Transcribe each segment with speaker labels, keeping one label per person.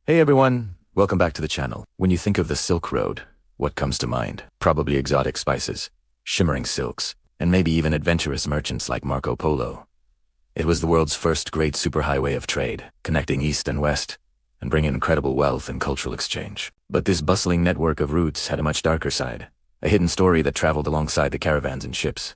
Speaker 1: Hey everyone, welcome back to the channel. When you think of the Silk Road, what comes to mind? Probably exotic spices, shimmering silks, and maybe even adventurous merchants like Marco Polo. It was the world's first great superhighway of trade, connecting east and west, and bringing incredible wealth and cultural exchange. But this bustling network of routes had a much darker side, a hidden story that traveled alongside the caravans and ships.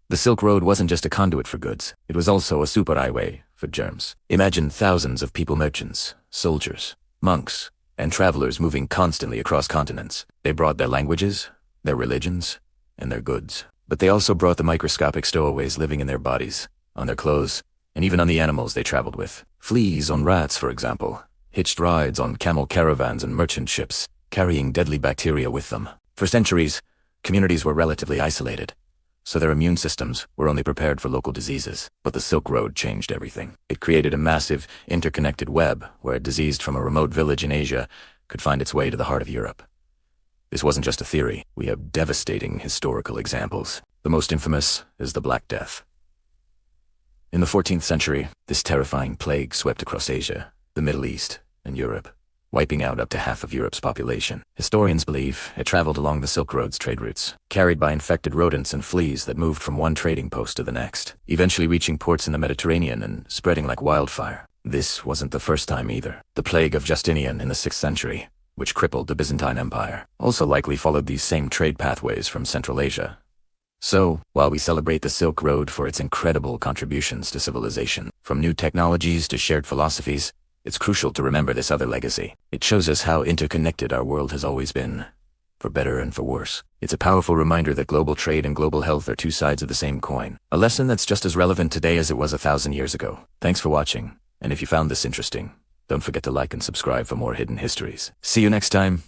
Speaker 1: The Silk Road wasn't just a conduit for goods, it was also a superhighway for germs. Imagine thousands of people, merchants, soldiers, monks, and travelers moving constantly across continents. They brought their languages, their religions, and their goods. But they also brought the microscopic stowaways living in their bodies, on their clothes, and even on the animals they traveled with. Fleas on rats, for example, hitched rides on camel caravans and merchant ships, carrying deadly bacteria with them. For centuries, communities were relatively isolated, so their immune systems were only prepared for local diseases. But the Silk Road changed everything. It created a massive, interconnected web where a disease from a remote village in Asia could find its way to the heart of Europe. This wasn't just a theory. We have devastating historical examples. The most infamous is the Black Death. In the 14th century, this terrifying plague swept across Asia, the Middle East, and Europe, wiping out up to half of Europe's population. Historians believe it traveled along the Silk Road's trade routes, carried by infected rodents and fleas that moved from one trading post to the next, eventually reaching ports in the Mediterranean and spreading like wildfire. This wasn't the first time either. The plague of Justinian in the 6th century, which crippled the Byzantine Empire, also likely followed these same trade pathways from Central Asia. So, while we celebrate the Silk Road for its incredible contributions to civilization, from new technologies to shared philosophies, it's crucial to remember this other legacy. It shows us how interconnected our world has always been, for better and for worse. It's a powerful reminder that global trade and global health are two sides of the same coin, a lesson that's just as relevant today as it was 1,000 years ago. Thanks for watching, and if you found this interesting, don't forget to like and subscribe for more hidden histories. See you next time.